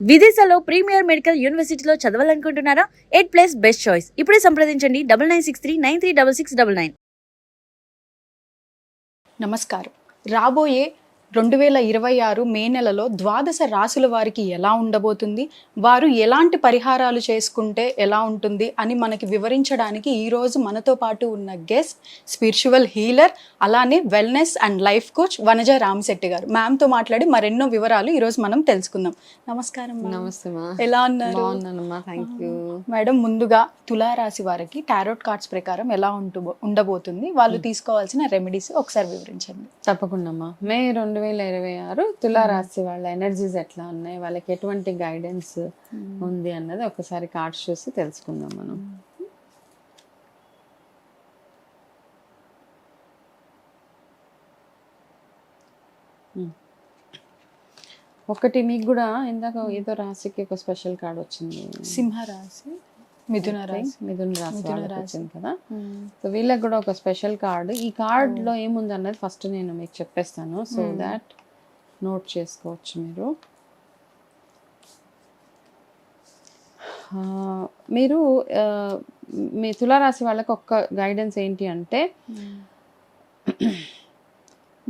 విదేశాల్లో premier medical యూనివర్సిటీలో చదవాలనుకుంటున్నారా? 8+ best choice. ఇప్పుడే సంప్రదించండి 9963936699. నమస్కారం. రాబోయే 2026 మే నెలలో ద్వాదశ రాశుల వారికి ఎలా ఉండబోతుంది, వారు ఎలాంటి పరిహారాలు చేసుకుంటే ఎలా ఉంటుంది అని మనకి వివరించడానికి ఈరోజు మనతో పాటు ఉన్న గెస్ట్ స్పిరిచువల్ హీలర్, అలానే wellness and life coach Vanaja Ramasetti గారు. మ్యామ్తో మాట్లాడి మరెన్నో వివరాలు ఈరోజు మనం తెలుసుకుందాం. నమస్కారం. నమస్తే మా. ఎలా ఉన్నారు? బాగున్నానమ్మా, థ్యాంక్ యూ. మేడం, ముందుగా తులారాశి వారికి టారోట్ కార్డ్స్ ప్రకారం ఎలా ఉండబోతుంది, వాళ్ళు తీసుకోవాల్సిన రెమెడీస్ ఒకసారి వివరించండి. తప్పకుండా అమ్మా. మే 2026 తులారాశి వాళ్ళ ఎనర్జీస్ ఎట్లా ఉన్నాయి, వాళ్ళకి ఎటువంటి గైడెన్స్ ఉంది అన్నది ఒకసారి కార్డ్స్ చూసి తెలుసుకుందాం మనం. ఒకటి మీకు కూడా ఇందాక ఏదో రాశికి ఒక స్పెషల్ కార్డ్ వచ్చింది, సింహరాశి, మిథున రాశి వాళ్ళకి వచ్చింది కదా. సో వీళ్ళకి కూడా ఒక స్పెషల్ కార్డు. ఈ కార్డ్ లో ఏముంది అన్నది ఫస్ట్ నేను మీకు చెప్పేస్తాను, సో దాట్ నోట్ చేసుకోవచ్చు మీరు. మీరు మీ తులారాశి వాళ్ళకి ఒక్క గైడెన్స్ ఏంటి అంటే,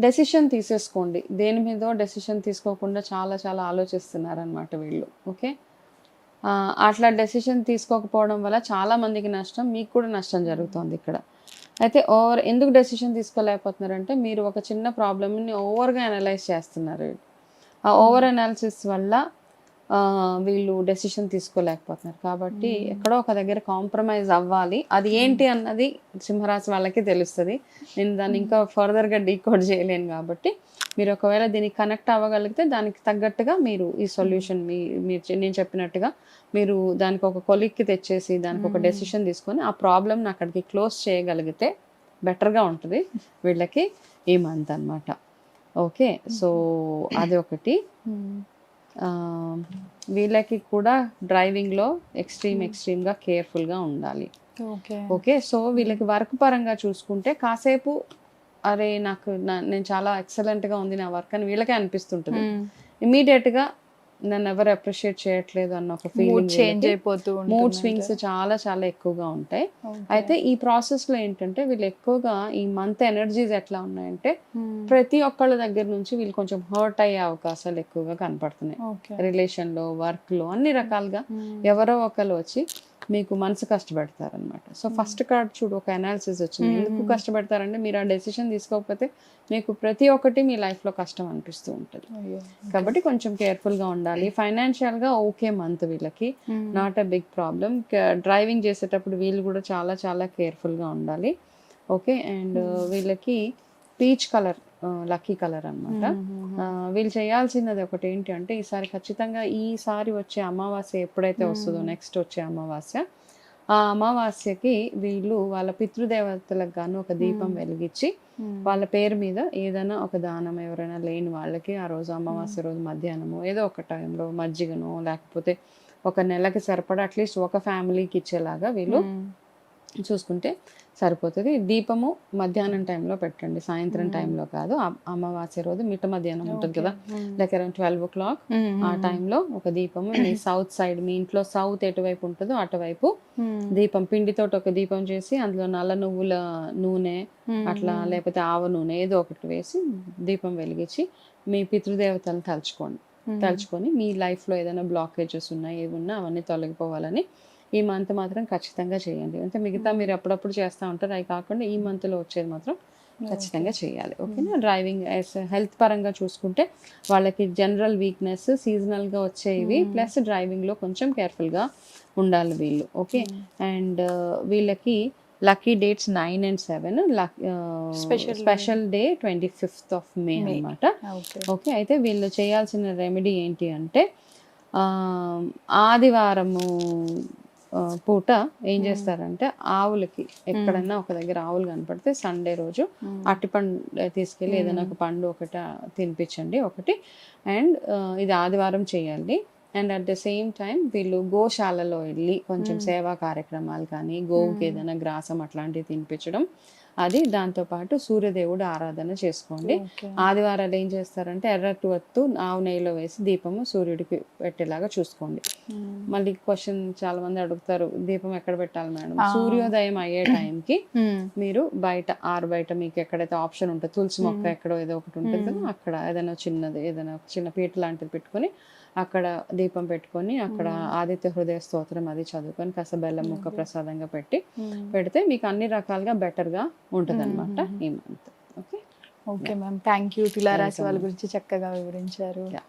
డెసిషన్ తీసేసుకోండి. దేని మీదో డెసిషన్ తీసుకోకుండా చాలా చాలా ఆలోచిస్తున్నారనమాట వీళ్ళు. ఓకే, అట్లా డెసిషన్ తీసుకోకపోవడం వల్ల చాలా మందికి నష్టం, మీకు కూడా నష్టం జరుగుతుంది ఇక్కడ. అయితే ఎందుకు డెసిషన్ తీసుకోలేకపోతున్నారంటే, మీరు ఒక చిన్న ప్రాబ్లమ్ని ఓవర్గా అనలైజ్ చేస్తున్నారు. ఆ ఓవర్ అనాలిసిస్ వల్ల వీళ్ళు డెసిషన్ తీసుకోలేకపోతున్నారు. కాబట్టి ఎక్కడో ఒక దగ్గర కాంప్రమైజ్ అవ్వాలి. అది ఏంటి అన్నది సింహరాశి వాళ్ళకి తెలుస్తుంది. నేను దాన్ని ఇంకా ఫర్దర్గా డీకోడ్ చేయలేను. కాబట్టి మీరు ఒకవేళ దీనికి కనెక్ట్ అవ్వగలిగితే దానికి తగ్గట్టుగా మీరు ఈ సొల్యూషన్ నేను చెప్పినట్టుగా మీరు దానికి ఒక కొలిక్కి తెచ్చేసి దానికి ఒక డెసిషన్ తీసుకొని ఆ ప్రాబ్లమ్ని అక్కడికి క్లోజ్ చేయగలిగితే బెటర్గా ఉంటుంది వీళ్ళకి ఈ మంత్ అన్నమాట. ఓకే, సో అది ఒకటి. వీళ్ళకి కూడా డ్రైవింగ్లో ఎక్స్ట్రీమ్గా కేర్ఫుల్గా ఉండాలి. ఓకే, సో వీళ్ళకి వర్క్ పరంగా చూసుకుంటే కాసేపు అరే నేను చాలా ఎక్సలెంట్గా ఉంది నా వర్క్ అని వీళ్ళకే అనిపిస్తుంటుంది. ఇమీడియట్గా నన్ను ఎవరు అప్రిషియేట్ చేయట్లేదు అన్న ఒక ఫీలింగ్, చేంజ్ అయిపోతూ మూడ్ స్వింగ్స్ చాలా చాలా ఎక్కువగా ఉంటాయి. అయితే ఈ ప్రాసెస్లో ఏంటంటే వీళ్ళు ఎక్కువగా ఈ మంత్ ఎనర్జీస్ ఎట్లా ఉన్నాయంటే, ప్రతి ఒక్కళ్ళ దగ్గర నుంచి వీళ్ళు కొంచెం హర్ట్ అయ్యే అవకాశాలు ఎక్కువగా కనపడుతున్నాయి. రిలేషన్లో, వర్క్లో, అన్ని రకాలుగా ఎవరో ఒకరు వచ్చి మీకు మనసు కష్టపెడతారనమాట. సో ఫస్ట్ కార్డ్ చూడు, ఒక అనాలిసిస్ వచ్చింది. ఎందుకు కష్టపెడతారంటే, మీరు ఆ డెసిషన్ తీసుకోకపోతే మీకు ప్రతి ఒక్కటి మీ లైఫ్లో కష్టం అనిపిస్తూ ఉంటుంది. కాబట్టి కొంచెం కేర్ఫుల్గా ఉండాలి. ఫైనాన్షియల్గా ఓకే మంత్ వీళ్ళకి, not a big problem. Driving చేసేటప్పుడు వీళ్ళు కూడా చాలా చాలా కేర్ఫుల్గా ఉండాలి. ఓకే, అండ్ వీళ్ళకి పీచ్ కలర్ లక్కీ కలర్ అనమాట. వీళ్ళు చేయాల్సినది ఒకటి ఏంటి అంటే, ఈసారి ఖచ్చితంగా ఈసారి వచ్చే అమావాస్య ఎప్పుడైతే వస్తుందో, నెక్స్ట్ వచ్చే అమావాస్య, ఆ అమావాస్యకి వీళ్ళు వాళ్ళ పితృదేవతలకు గాను ఒక దీపం వెలిగించి వాళ్ళ పేరు మీద ఏదైనా ఒక దానం, ఎవరైనా లేని వాళ్ళకి ఆ రోజు అమావాస్య రోజు మధ్యాహ్నమో ఏదో ఒక టైంలో మజ్జిగనో లేకపోతే ఒక నెలకి సరిపడా అట్లీస్ట్ ఒక ఫ్యామిలీకి ఇచ్చేలాగా వీళ్ళు చూసుకుంటే సరిపోతుంది. దీపము మధ్యాహ్నం టైంలో పెట్టండి, సాయంత్రం టైంలో కాదు. అమావాస్య రోజు మిట్ట మధ్యాహ్నం ఉంటుంది కదా, లైక్ అరౌండ్ 12 o'clock ఆ టైంలో ఒక దీపము మీ సౌత్ సైడ్, మీ ఇంట్లో సౌత్ ఎటువైపు ఉంటుందో అటువైపు దీపం, పిండితోటి ఒక దీపం చేసి అందులో నల్ల నువ్వుల నూనె అట్లా లేకపోతే ఆవ నూనె ఏదో ఒకటి వేసి దీపం వెలిగించి మీ పితృదేవతలను తలుచుకొని మీ లైఫ్లో ఏదైనా బ్లాకేజెస్ ఉన్నాయి, ఏమున్నా అవన్నీ తొలగిపోవాలని ఈ మంత్ మాత్రం ఖచ్చితంగా చేయండి. అంటే మిగతా మీరు అప్పుడప్పుడు చేస్తూ ఉంటారు, అవి కాకుండా ఈ మంత్లో వచ్చేది మాత్రం ఖచ్చితంగా చేయాలి. ఓకేనా. డ్రైవింగ్ హెల్త్ పరంగా చూసుకుంటే వాళ్ళకి జనరల్ వీక్నెస్, సీజనల్గా వచ్చేవి, ప్లస్ డ్రైవింగ్లో కొంచెం కేర్ఫుల్గా ఉండాలి వీళ్ళు. ఓకే, అండ్ వీళ్ళకి lucky dates 9 and 7, special day 25th of May అనమాట. ఓకే, అయితే వీళ్ళు చేయాల్సిన రెమెడీ ఏంటి అంటే, ఆదివారము పూట ఏం చేస్తారంటే, ఆవులకి ఎక్కడన్నా ఒక దగ్గర ఆవులు కనపడితే సండే రోజు అరటిపండు తీసుకెళ్ళి ఏదైనా ఒక పండు ఒకటి తినిపించండి ఒకటి. అండ్ ఇది ఆదివారం చేయాలి. And at the same time వీళ్ళు గోశాలలో వెళ్ళి కొంచెం సేవా కార్యక్రమాలు కానీ, గోవుకి ఏదైనా గ్రాసం అట్లాంటివి తినిపించడం, అది దాంతోపాటు సూర్యదేవుడు ఆరాధన చేసుకోండి. ఓకే. ఆదివారాలు ఏం చేస్తారంటే ఎర్రటి వత్తు ఆవు నెయ్యిలో వేసి దీపము సూర్యుడికి పెట్టేలాగా చూసుకోండి. మళ్ళీ క్వశ్చన్ చాలా మంది అడుగుతారు, దీపం ఎక్కడ పెట్టాలి మేడం? సూర్యోదయం అయ్యే టైంకి మీరు బయట బయట మీకు ఎక్కడైతే ఆప్షన్ ఉంటుంది, తులసి మొక్క ఎక్కడో ఏదో ఒకటి ఉంటుంది కదా, అక్కడ ఏదైనా చిన్నది ఏదైనా చిన్న పీట లాంటిది పెట్టుకొని అక్కడ దీపం పెట్టుకొని అక్కడ ఆదిత్య హృదయ స్తోత్రం అది చదువుకొని కాస్త బెల్లం ముక్క ప్రసాదంగా పెడితే మీకు అన్ని రకాలుగా బెటర్గా ఉంటుంది అనమాట ఈ month. Okay okay ma'am, thank you. తులారాశి వాళ్ళ గురించి చక్కగా వివరించారు. Yeah.